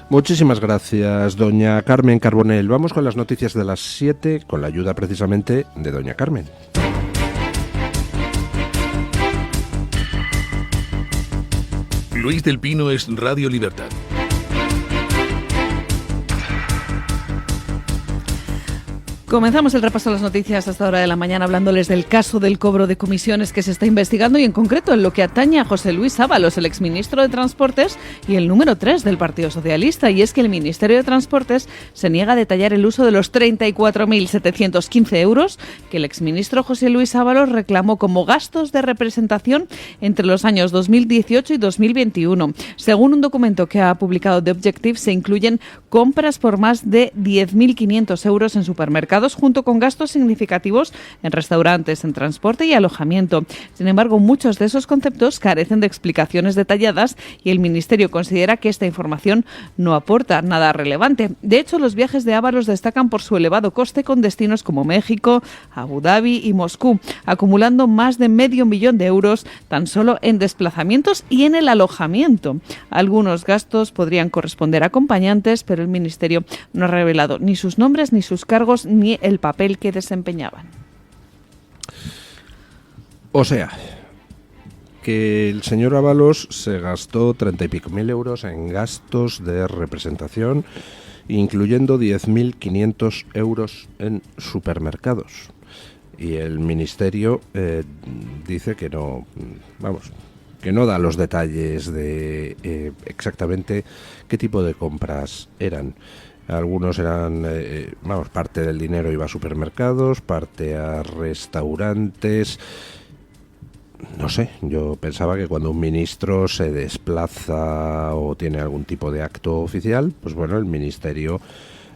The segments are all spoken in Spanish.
Muchísimas gracias, doña Carmen Carbonell. Vamos con las noticias de las 7, con la ayuda precisamente de doña Carmen. Luis del Pino es Radio Libertad. Comenzamos el repaso de las noticias a esta hora de la mañana hablándoles del caso del cobro de comisiones que se está investigando y en concreto en lo que atañe a José Luis Ábalos, el exministro de Transportes y el número 3 del Partido Socialista. Y es que el Ministerio de Transportes se niega a detallar el uso de los 34.715 euros que el exministro José Luis Ábalos reclamó como gastos de representación entre los años 2018 y 2021. Según un documento que ha publicado The Objective, se incluyen compras por más de 10.500 euros en supermercados, junto con gastos significativos en restaurantes, en transporte y alojamiento. Sin embargo, muchos de esos conceptos carecen de explicaciones detalladas y el Ministerio considera que esta información no aporta nada relevante. De hecho, los viajes de Ábalos destacan por su elevado coste con destinos como México, Abu Dhabi y Moscú, acumulando más de $500.000 de euros tan solo en desplazamientos y en el alojamiento. Algunos gastos podrían corresponder a acompañantes, pero el Ministerio no ha revelado ni sus nombres, ni sus cargos, ni el papel que desempeñaban. O sea, que el señor Ábalos se gastó 30 y pico mil euros en gastos de representación, incluyendo 10.500 euros en supermercados. Y el Ministerio dice que no, que no da los detalles de exactamente qué tipo de compras eran. Algunos eran, parte del dinero iba a supermercados, parte a restaurantes. No sé, yo pensaba que cuando un ministro se desplaza o tiene algún tipo de acto oficial, pues bueno, el ministerio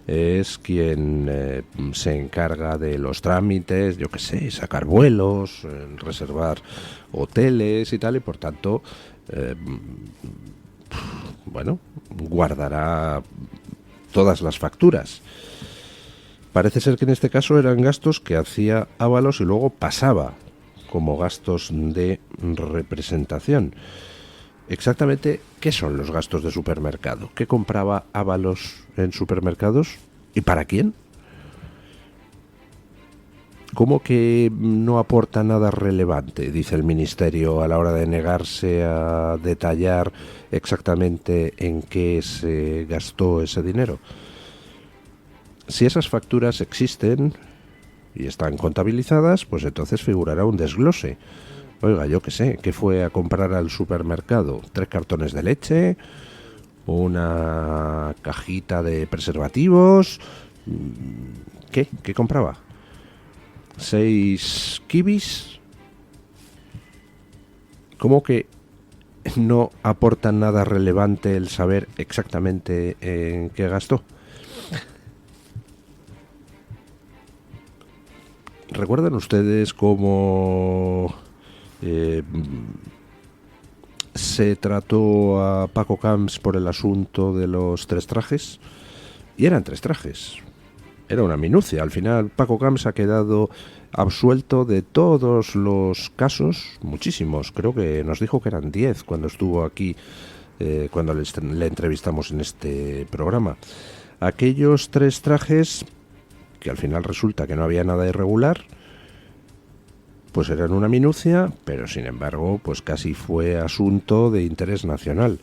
es quien se encarga de los trámites, yo qué sé, sacar vuelos, reservar hoteles y tal, y por tanto, guardará todas las facturas. Parece ser que en este caso eran gastos que hacía Ábalos y luego pasaba como gastos de representación. Exactamente, ¿qué son los gastos de supermercado? ¿Qué compraba Ábalos en supermercados? ¿Y para quién? ¿Cómo que no aporta nada relevante, dice el Ministerio, a la hora de negarse a detallar exactamente en qué se gastó ese dinero? Si esas facturas existen y están contabilizadas, pues entonces figurará un desglose. Oiga, yo qué sé, ¿qué fue a comprar al supermercado? 3 cartones de leche, una cajita de preservativos. ¿Qué compraba? 6 kibis. ¿Cómo que no aporta nada relevante el saber exactamente en qué gastó? ¿Recuerdan ustedes cómo se trató a Paco Camps por el asunto de los 3 trajes? Y eran 3 trajes. Era una minucia. Al final Paco Camps ha quedado absuelto de todos los casos, muchísimos. Creo que nos dijo que eran 10 cuando estuvo aquí, cuando le entrevistamos en este programa. Aquellos 3 trajes, que al final resulta que no había nada irregular, pues eran una minucia, pero sin embargo, pues casi fue asunto de interés nacional.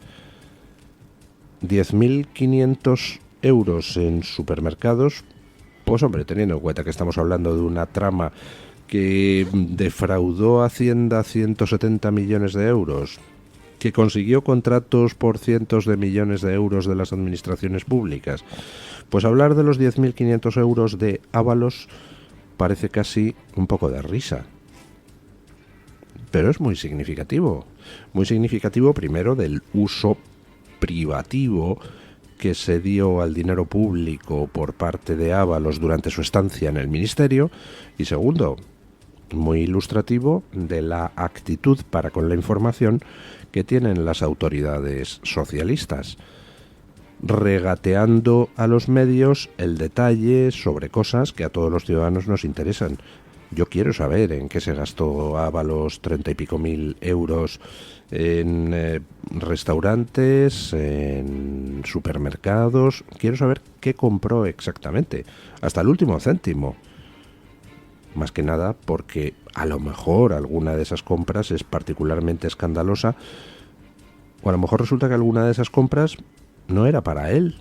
10.500 euros en supermercados. Pues hombre, teniendo en cuenta que estamos hablando de una trama que defraudó a Hacienda 170 millones de euros, que consiguió contratos por cientos de millones de euros de las administraciones públicas, pues hablar de los 10.500 euros de Ábalos parece casi un poco de risa. Pero es muy significativo primero del uso privativo que se dio al dinero público por parte de Ábalos durante su estancia en el ministerio, y segundo, muy ilustrativo de la actitud para con la información que tienen las autoridades socialistas, regateando a los medios el detalle sobre cosas que a todos los ciudadanos nos interesan. Yo quiero saber en qué se gastó Ábalos 30 y pico mil euros en restaurantes, en supermercados. Quiero saber qué compró exactamente, hasta el último céntimo. Más que nada porque a lo mejor alguna de esas compras es particularmente escandalosa, o a lo mejor resulta que alguna de esas compras no era para él.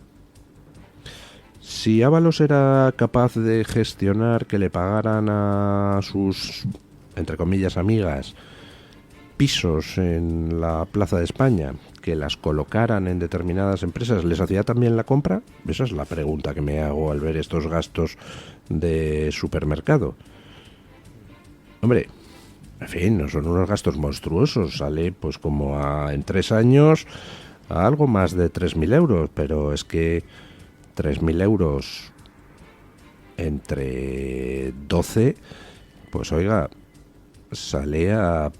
Si Ábalos era capaz de gestionar que le pagaran a sus, entre comillas, amigas pisos en la Plaza de España, que las colocaran en determinadas empresas, ¿les hacía también la compra? Esa es la pregunta que me hago al ver estos gastos de supermercado. Hombre, en fin, no son unos gastos monstruosos, sale pues como en 3 años a algo más de 3.000 euros, pero es que 3.000 euros entre 12, pues oiga, sale a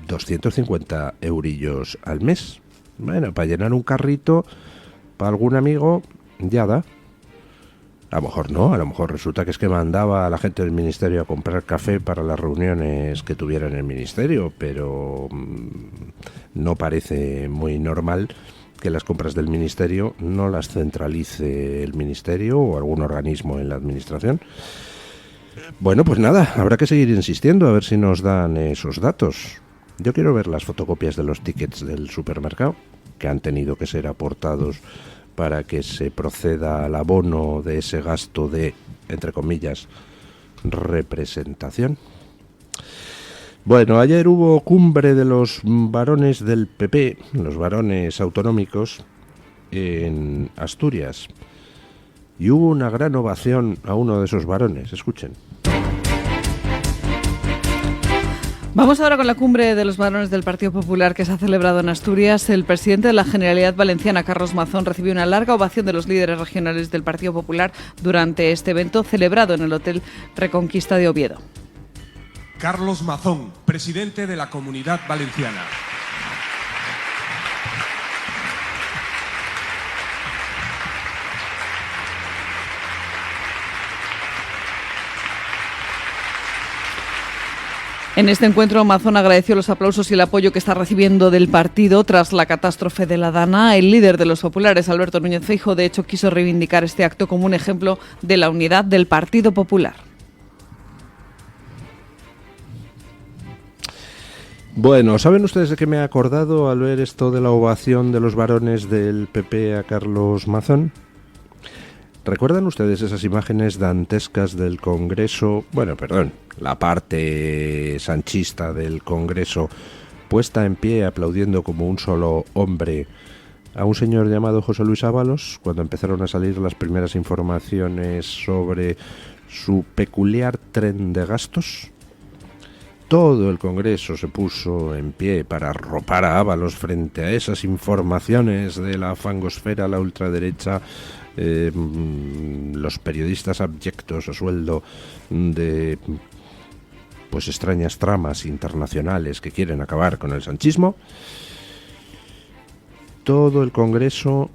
250 eurillos al mes. Bueno, para llenar un carrito para algún amigo ya da. A lo mejor no, a lo mejor resulta que es que mandaba a la gente del ministerio a comprar café para las reuniones que tuviera en el ministerio, pero no parece muy normal que las compras del ministerio no las centralice el ministerio o algún organismo en la administración. Bueno, pues nada, habrá que seguir insistiendo a ver si nos dan esos datos. Yo quiero ver las fotocopias de los tickets del supermercado que han tenido que ser aportados para que se proceda al abono de ese gasto de, entre comillas, representación. Bueno, ayer hubo cumbre de los varones del PP, los varones autonómicos, en Asturias. Y hubo una gran ovación a uno de esos varones. Escuchen. Vamos ahora con la cumbre de los varones del Partido Popular que se ha celebrado en Asturias. El presidente de la Generalidad Valenciana, Carlos Mazón, recibió una larga ovación de los líderes regionales del Partido Popular durante este evento celebrado en el Hotel Reconquista de Oviedo. Carlos Mazón, presidente de la Comunidad Valenciana. En este encuentro, Mazón agradeció los aplausos y el apoyo que está recibiendo del partido tras la catástrofe de la Dana. El líder de los populares, Alberto Núñez Feijóo, de hecho, quiso reivindicar este acto como un ejemplo de la unidad del Partido Popular. Bueno, ¿saben ustedes de qué me he acordado al ver esto de la ovación de los varones del PP a Carlos Mazón? ¿Recuerdan ustedes esas imágenes dantescas del Congreso? Bueno, perdón, la parte sanchista del Congreso puesta en pie aplaudiendo como un solo hombre a un señor llamado José Luis Ábalos cuando empezaron a salir las primeras informaciones sobre su peculiar tren de gastos? Todo el Congreso se puso en pie para arropar a Ábalos frente a esas informaciones de la fangosfera, la ultraderecha, los periodistas abyectos a sueldo de pues extrañas tramas internacionales que quieren acabar con el sanchismo. Todo el Congreso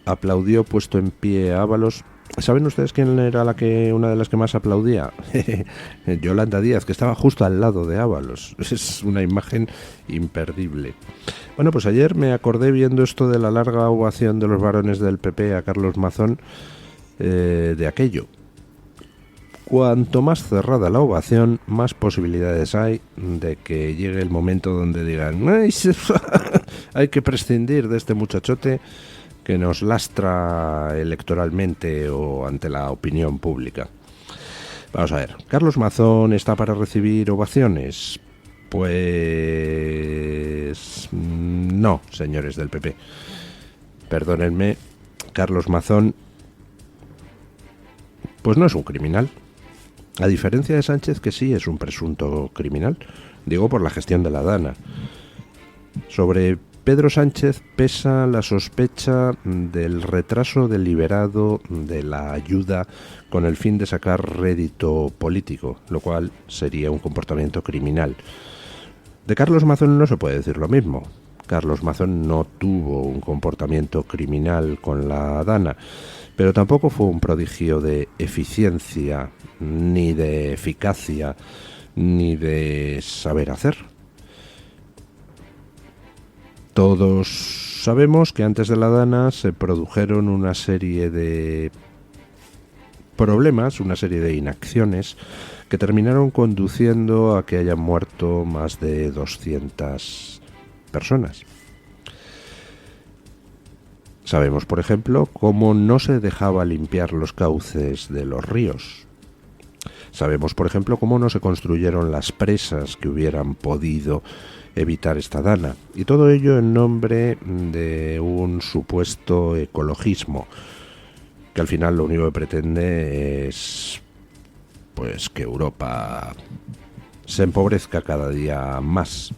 aplaudió puesto en pie a Ábalos. ¿Saben ustedes quién era una de las que más aplaudía? Yolanda Díaz, que estaba justo al lado de Ábalos. Es una imagen imperdible. Bueno, pues ayer me acordé viendo esto de la larga ovación de los varones del PP a Carlos Mazón, de aquello. Cuanto más cerrada la ovación, más posibilidades hay de que llegue el momento donde digan hay que prescindir de este muchachote que nos lastra electoralmente o ante la opinión pública. Vamos a ver, ¿Carlos Mazón está para recibir ovaciones? Pues no, señores del PP. Perdónenme, Carlos Mazón pues no es un criminal. A diferencia de Sánchez, que sí es un presunto criminal. Digo por la gestión de la Dana. Sobre Pedro Sánchez pesa la sospecha del retraso deliberado de la ayuda con el fin de sacar rédito político, lo cual sería un comportamiento criminal. De Carlos Mazón no se puede decir lo mismo. Carlos Mazón no tuvo un comportamiento criminal con la Dana, pero tampoco fue un prodigio de eficiencia, ni de eficacia, ni de saber hacer. Todos sabemos que antes de la Dana se produjeron una serie de problemas, una serie de inacciones que terminaron conduciendo a que hayan muerto más de 200 personas. Sabemos, por ejemplo, cómo no se dejaba limpiar los cauces de los ríos. Sabemos, por ejemplo, cómo no se construyeron las presas que hubieran podido evitar esta Dana. Y todo ello en nombre de un supuesto ecologismo, que al final lo único que pretende es pues que Europa se empobrezca cada día más.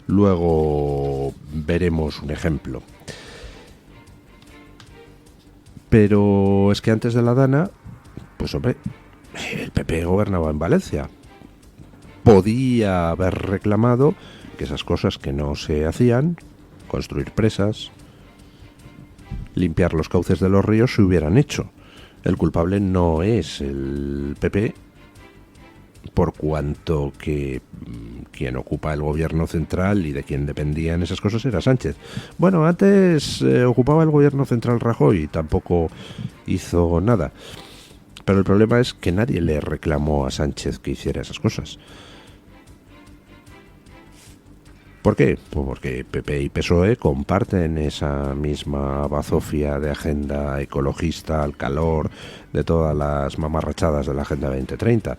Luego veremos un ejemplo. Pero es que antes de la Dana, pues hombre, el PP gobernaba en Valencia. Podía haber reclamado que esas cosas que no se hacían, construir presas, limpiar los cauces de los ríos, se hubieran hecho. El culpable no es el PP, por cuanto que quien ocupa el gobierno central y de quien dependían esas cosas era Sánchez. Bueno, antes ocupaba el gobierno central Rajoy y tampoco hizo nada. Pero el problema es que nadie le reclamó a Sánchez que hiciera esas cosas. ¿Por qué? Pues porque PP y PSOE comparten esa misma bazofia de agenda ecologista al calor de todas las mamarrachadas de la Agenda 2030.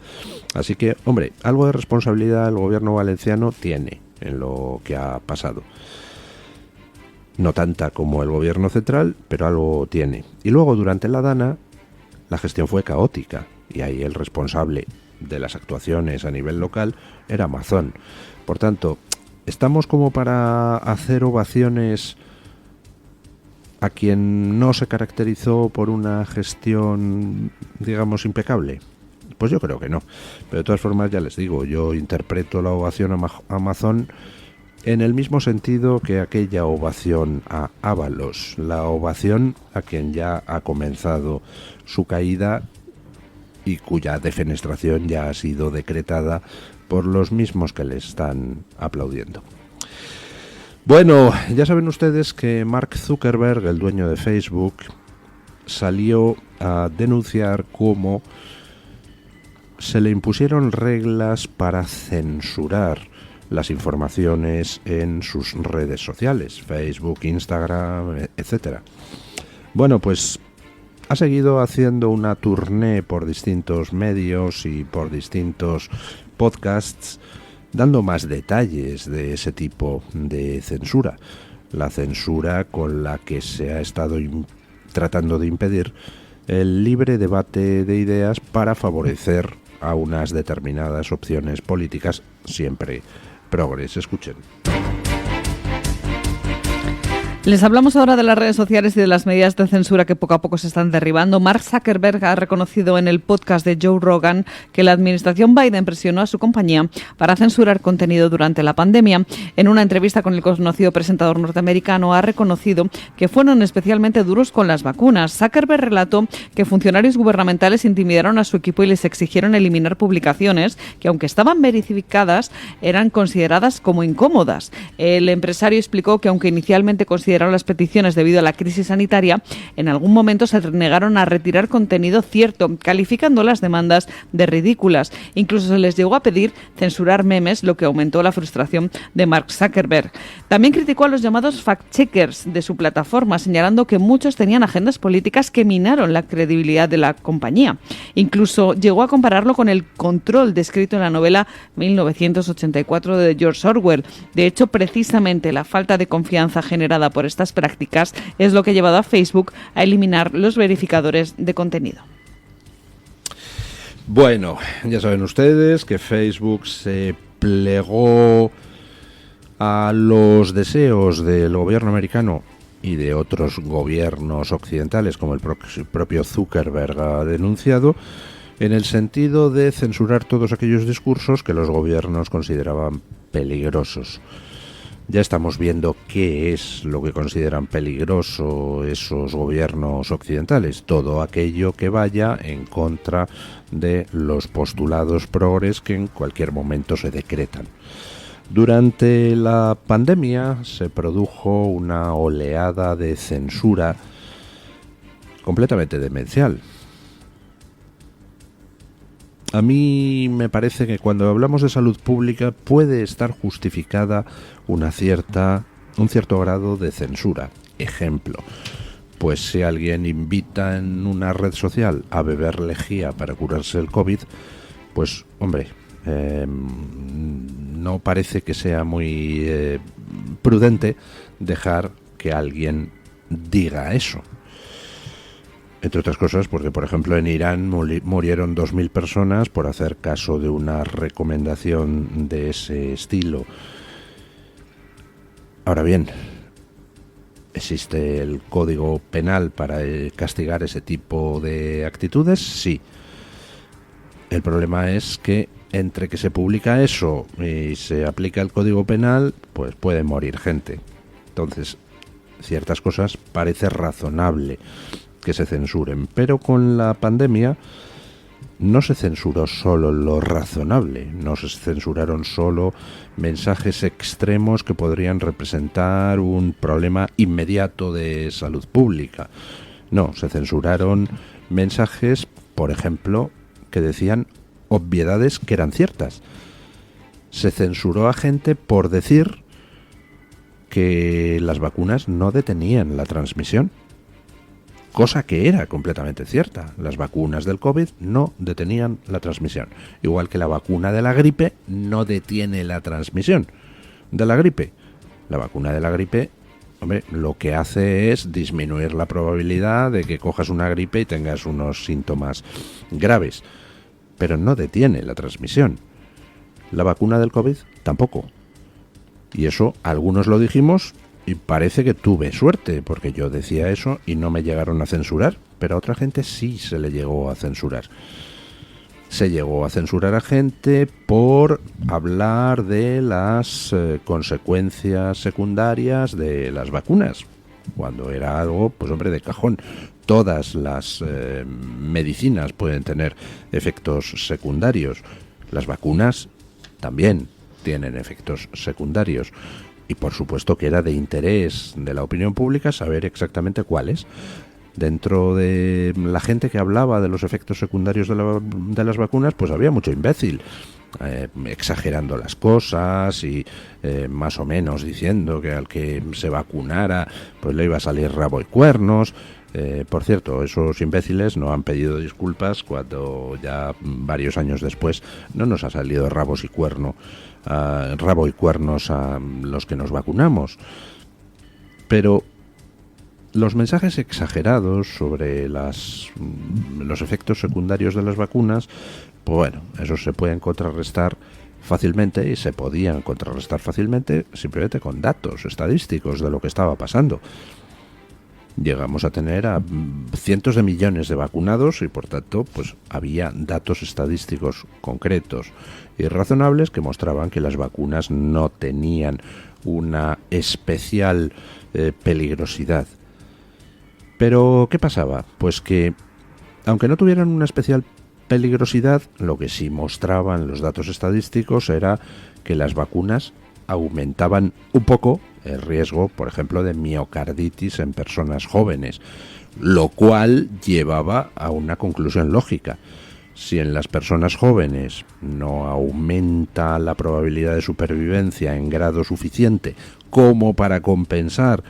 Así que, hombre, algo de responsabilidad el gobierno valenciano tiene en lo que ha pasado. No tanta como el gobierno central, pero algo tiene. Y luego, durante la Dana, la gestión fue caótica y ahí el responsable de las actuaciones a nivel local era Mazón. Por tanto, ¿estamos como para hacer ovaciones a quien no se caracterizó por una gestión, digamos, impecable? Pues yo creo que no. Pero de todas formas, ya les digo, yo interpreto la ovación a Mazón en el mismo sentido que aquella ovación a Ábalos, la ovación a quien ya ha comenzado su caída y cuya defenestración ya ha sido decretada por los mismos que le están aplaudiendo. Bueno, ya saben ustedes que Mark Zuckerberg, el dueño de Facebook, salió a denunciar cómo se le impusieron reglas para censurar las informaciones en sus redes sociales, Facebook, Instagram, etcétera. Bueno, pues ha seguido haciendo una tournée por distintos medios y por distintos podcasts, dando más detalles de ese tipo de censura. La censura con la que se ha estado tratando de impedir el libre debate de ideas para favorecer a unas determinadas opciones políticas, siempre progres. Escuchen. Les hablamos ahora de las redes sociales y de las medidas de censura que poco a poco se están derribando. Mark Zuckerberg ha reconocido en el podcast de Joe Rogan que la administración Biden presionó a su compañía para censurar contenido durante la pandemia. En una entrevista con el conocido presentador norteamericano ha reconocido que fueron especialmente duros con las vacunas. Zuckerberg relató que funcionarios gubernamentales intimidaron a su equipo y les exigieron eliminar publicaciones que, aunque estaban verificadas, eran consideradas como incómodas. El empresario explicó que, aunque inicialmente consideraron las peticiones debido a la crisis sanitaria, en algún momento se negaron a retirar contenido cierto, calificando las demandas de ridículas. Incluso se les llegó a pedir censurar memes, lo que aumentó la frustración de Mark Zuckerberg. También criticó a los llamados fact-checkers de su plataforma, señalando que muchos tenían agendas políticas que minaron la credibilidad de la compañía. Incluso llegó a compararlo con el control descrito en la novela 1984 de George Orwell. De hecho, precisamente la falta de confianza generada por estas prácticas es lo que ha llevado a Facebook a eliminar los verificadores de contenido. Bueno, ya saben ustedes que Facebook se plegó a los deseos del gobierno americano y de otros gobiernos occidentales, como el propio Zuckerberg ha denunciado, en el sentido de censurar todos aquellos discursos que los gobiernos consideraban peligrosos. Ya estamos viendo qué es lo que consideran peligroso esos gobiernos occidentales, todo aquello que vaya en contra de los postulados progres que en cualquier momento se decretan. Durante la pandemia se produjo una oleada de censura completamente demencial. A mí me parece que cuando hablamos de salud pública puede estar justificada un cierto grado de censura. Ejemplo, pues si alguien invita en una red social a beber lejía para curarse el COVID, pues hombre, no parece que sea muy prudente dejar que alguien diga eso. Entre otras cosas porque, por ejemplo, en Irán murieron 2.000 personas por hacer caso de una recomendación de ese estilo. Ahora bien, ¿existe el Código Penal para castigar ese tipo de actitudes? Sí. El problema es que entre que se publica eso y se aplica el Código Penal, pues puede morir gente. Entonces, ciertas cosas parece razonable que se censuren, pero con la pandemia no se censuró solo lo razonable, no se censuraron solo mensajes extremos que podrían representar un problema inmediato de salud pública. No, se censuraron mensajes, por ejemplo, que decían obviedades que eran ciertas. Se censuró a gente por decir que las vacunas no detenían la transmisión. Cosa que era completamente cierta. Las vacunas del COVID no detenían la transmisión. Igual que la vacuna de la gripe no detiene la transmisión de la gripe. La vacuna de la gripe, hombre, lo que hace es disminuir la probabilidad de que cojas una gripe y tengas unos síntomas graves. Pero no detiene la transmisión. La vacuna del COVID tampoco. Y eso algunos lo dijimos. Y parece que tuve suerte, porque yo decía eso y no me llegaron a censurar, pero a otra gente sí se le llegó a censurar. Se llegó a censurar a gente por hablar de las consecuencias secundarias de las vacunas, cuando era algo, pues hombre, de cajón. Todas las medicinas pueden tener efectos secundarios. Las vacunas también tienen efectos secundarios. Y por supuesto que era de interés de la opinión pública saber exactamente cuáles. Dentro de la gente que hablaba de los efectos secundarios de las vacunas, pues había mucho imbécil, exagerando las cosas y más o menos diciendo que al que se vacunara pues le iba a salir rabo y cuernos. Por cierto, esos imbéciles no han pedido disculpas cuando ya varios años después no nos ha salido rabo y cuernos a los que nos vacunamos. Pero los mensajes exagerados sobre los efectos secundarios de las vacunas, pues bueno, esos se pueden contrarrestar fácilmente y se podían contrarrestar fácilmente simplemente con datos estadísticos de lo que estaba pasando. Llegamos a tener a cientos de millones de vacunados y por tanto pues había datos estadísticos concretos y razonables que mostraban que las vacunas no tenían una especial peligrosidad. Pero ¿qué pasaba? Pues que aunque no tuvieran una especial peligrosidad, lo que sí mostraban los datos estadísticos era que las vacunas aumentaban un poco el riesgo, por ejemplo, de miocarditis en personas jóvenes, lo cual llevaba a una conclusión lógica. Si en las personas jóvenes no aumenta la probabilidad de supervivencia en grado suficiente como para compensar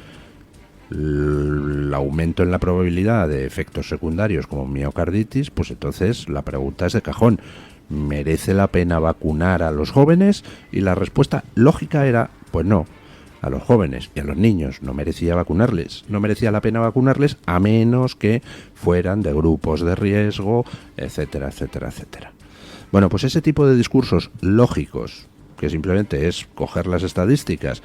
el aumento en la probabilidad de efectos secundarios como miocarditis, pues entonces la pregunta es de cajón: ¿merece la pena vacunar a los jóvenes? Y la respuesta lógica era, pues no. A los jóvenes y a los niños no merecía la pena vacunarles, a menos que fueran de grupos de riesgo, etcétera, etcétera, etcétera. Bueno, pues ese tipo de discursos lógicos, que simplemente es coger las estadísticas,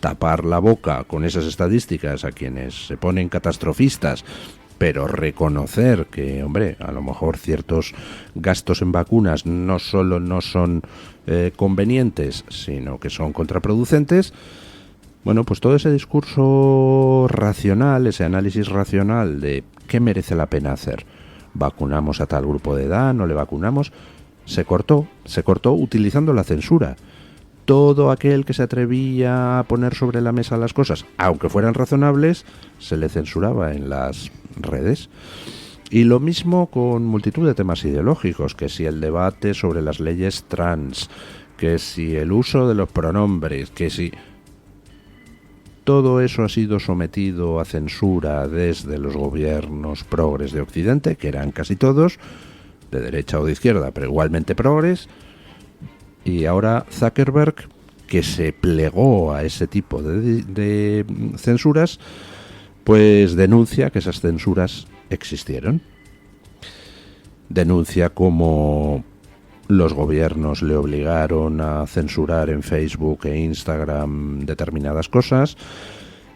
tapar la boca con esas estadísticas a quienes se ponen catastrofistas, pero reconocer que, hombre, a lo mejor ciertos gastos en vacunas no solo no son convenientes, sino que son contraproducentes, Bueno, pues todo ese discurso racional, ese análisis racional de qué merece la pena hacer, vacunamos a tal grupo de edad, no le vacunamos, se cortó utilizando la censura. Todo aquel que se atrevía a poner sobre la mesa las cosas, aunque fueran razonables, se le censuraba en las redes. Y lo mismo con multitud de temas ideológicos, que si el debate sobre las leyes trans, que si el uso de los pronombres, que si... Todo eso ha sido sometido a censura desde los gobiernos progres de Occidente, que eran casi todos, de derecha o de izquierda, pero igualmente progres. Y ahora Zuckerberg, que se plegó a ese tipo de censuras, pues denuncia que esas censuras existieron. Denuncia cómo los gobiernos le obligaron a censurar en Facebook e Instagram determinadas cosas.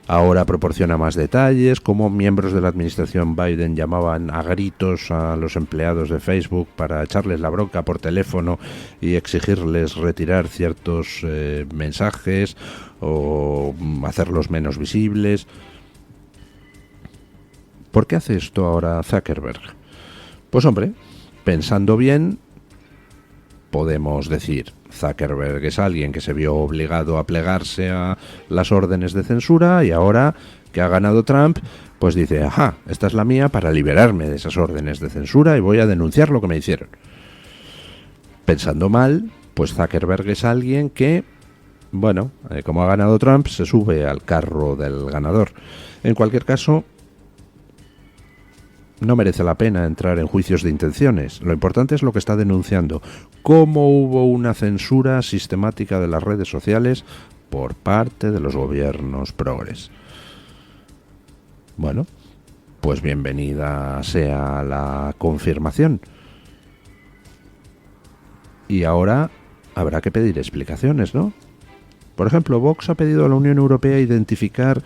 Ahora proporciona más detalles, cómo miembros de la administración Biden llamaban a gritos a los empleados de Facebook para echarles la bronca por teléfono y exigirles retirar ciertos mensajes o hacerlos menos visibles. ¿Por qué hace esto ahora Zuckerberg? Pues hombre, pensando bien, podemos decir, Zuckerberg es alguien que se vio obligado a plegarse a las órdenes de censura y ahora que ha ganado Trump, pues dice, ajá, esta es la mía para liberarme de esas órdenes de censura y voy a denunciar lo que me hicieron. Pensando mal, pues Zuckerberg es alguien que, bueno, como ha ganado Trump, se sube al carro del ganador. En cualquier caso, no merece la pena entrar en juicios de intenciones. Lo importante es lo que está denunciando. Cómo hubo una censura sistemática de las redes sociales por parte de los gobiernos progres. Bueno, pues bienvenida sea la confirmación. Y ahora habrá que pedir explicaciones, ¿no? Por ejemplo, Vox ha pedido a la Unión Europea identificar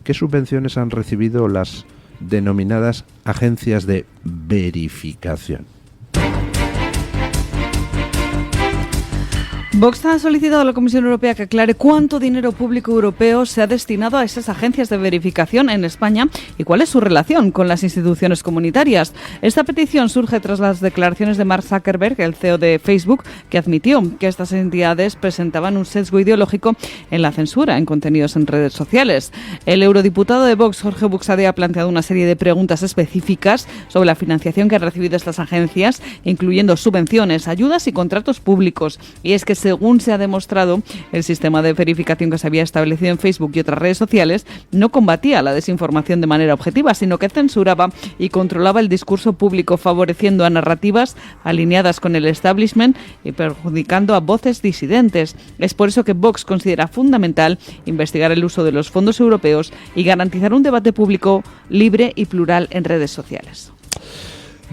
qué subvenciones han recibido las denominadas agencias de verificación. Vox ha solicitado a la Comisión Europea que aclare cuánto dinero público europeo se ha destinado a esas agencias de verificación en España y cuál es su relación con las instituciones comunitarias. Esta petición surge tras las declaraciones de Mark Zuckerberg, el CEO de Facebook, que admitió que estas entidades presentaban un sesgo ideológico en la censura en contenidos en redes sociales. El eurodiputado de Vox, Jorge Buxadé, ha planteado una serie de preguntas específicas sobre la financiación que han recibido estas agencias, incluyendo subvenciones, ayudas y contratos públicos. Y es que, según se ha demostrado, el sistema de verificación que se había establecido en Facebook y otras redes sociales no combatía la desinformación de manera objetiva, sino que censuraba y controlaba el discurso público, favoreciendo a narrativas alineadas con el establishment y perjudicando a voces disidentes. Es por eso que Vox considera fundamental investigar el uso de los fondos europeos y garantizar un debate público libre y plural en redes sociales.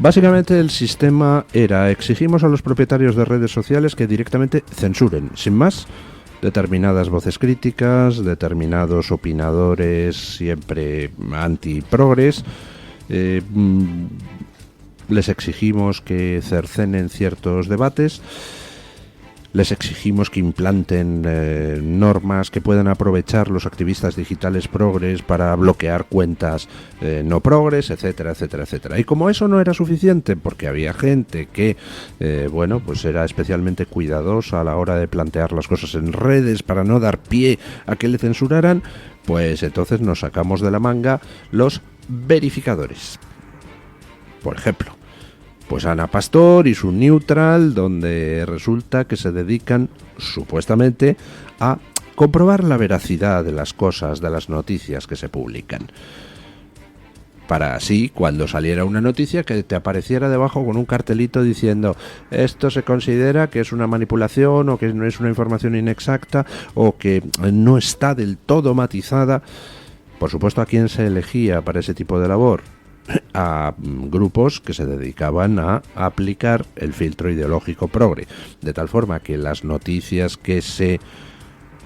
Básicamente el sistema era, exigimos a los propietarios de redes sociales que directamente censuren, sin más, determinadas voces críticas, determinados opinadores siempre anti-progres, les exigimos que cercenen ciertos debates, les exigimos que implanten normas que puedan aprovechar los activistas digitales progres para bloquear cuentas no progres, etcétera, etcétera, etcétera. Y como eso no era suficiente, porque había gente que, pues era especialmente cuidadosa a la hora de plantear las cosas en redes para no dar pie a que le censuraran, pues entonces nos sacamos de la manga los verificadores. Por ejemplo, pues Ana Pastor y su Neutral, donde resulta que se dedican supuestamente a comprobar la veracidad de las cosas, de las noticias que se publican. Para así, cuando saliera una noticia, que te apareciera debajo con un cartelito diciendo esto se considera que es una manipulación o que no es una información inexacta o que no está del todo matizada. Por supuesto, ¿a quién se elegía para ese tipo de labor? A grupos que se dedicaban a aplicar el filtro ideológico progre, de tal forma que las noticias que se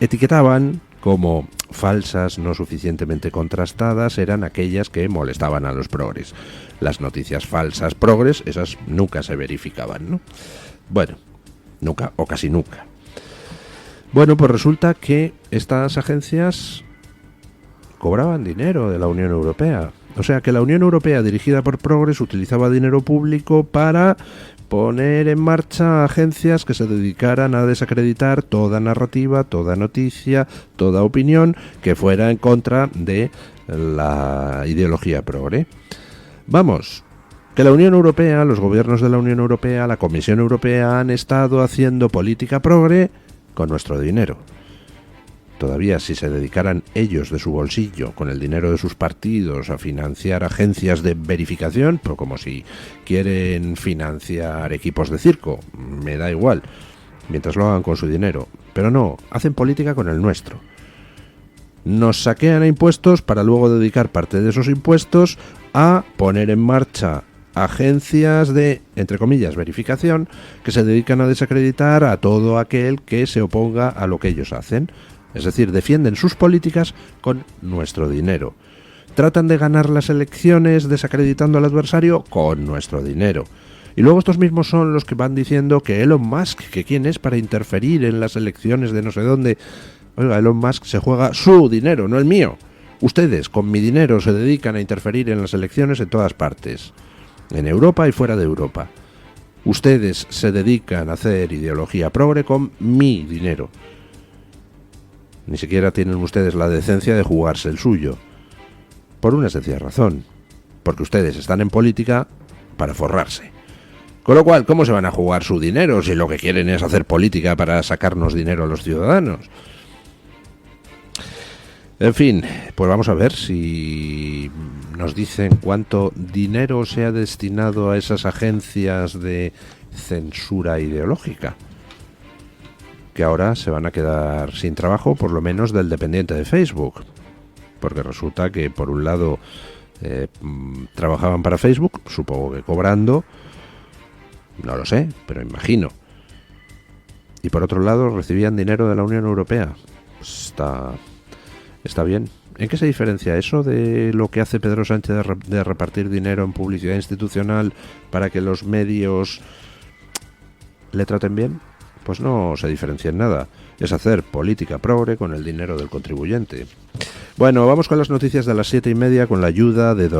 etiquetaban como falsas, no suficientemente contrastadas, eran aquellas que molestaban a los progres. Las noticias falsas progres, esas nunca se verificaban, ¿no? Bueno, nunca o casi nunca. Bueno, pues resulta que estas agencias cobraban dinero de la Unión Europea. O sea que la Unión Europea, dirigida por Progres, utilizaba dinero público para poner en marcha agencias que se dedicaran a desacreditar toda narrativa, toda noticia, toda opinión que fuera en contra de la ideología progre. Vamos, que la Unión Europea, los gobiernos de la Unión Europea, la Comisión Europea han estado haciendo política progre con nuestro dinero. Todavía si se dedicaran ellos de su bolsillo, con el dinero de sus partidos, a financiar agencias de verificación, pero como si quieren financiar equipos de circo, me da igual, mientras lo hagan con su dinero. Pero no, hacen política con el nuestro. Nos saquean a impuestos para luego dedicar parte de esos impuestos a poner en marcha agencias de, entre comillas, verificación, que se dedican a desacreditar a todo aquel que se oponga a lo que ellos hacen. Es decir, defienden sus políticas con nuestro dinero. Tratan de ganar las elecciones desacreditando al adversario con nuestro dinero. Y luego estos mismos son los que van diciendo que Elon Musk, que quién es para interferir en las elecciones de no sé dónde. Oiga, Elon Musk se juega su dinero, no el mío. Ustedes, con mi dinero, se dedican a interferir en las elecciones en todas partes. En Europa y fuera de Europa. Ustedes se dedican a hacer ideología progre con mi dinero. Ni siquiera tienen ustedes la decencia de jugarse el suyo. Por una sencilla razón. Porque ustedes están en política para forrarse. Con lo cual, ¿cómo se van a jugar su dinero si lo que quieren es hacer política para sacarnos dinero a los ciudadanos? En fin, pues vamos a ver si nos dicen cuánto dinero se ha destinado a esas agencias de censura ideológica, que ahora se van a quedar sin trabajo, por lo menos del dependiente de Facebook, porque resulta que por un lado trabajaban para Facebook, supongo que cobrando, no lo sé, pero imagino, y por otro lado recibían dinero de la Unión Europea. Pues está bien. ¿En qué se diferencia eso de lo que hace Pedro Sánchez de repartir dinero en publicidad institucional para que los medios le traten bien? Pues no se diferencia en nada. Es hacer política progre con el dinero del contribuyente. Bueno, vamos con las noticias de las 7:30 con la ayuda de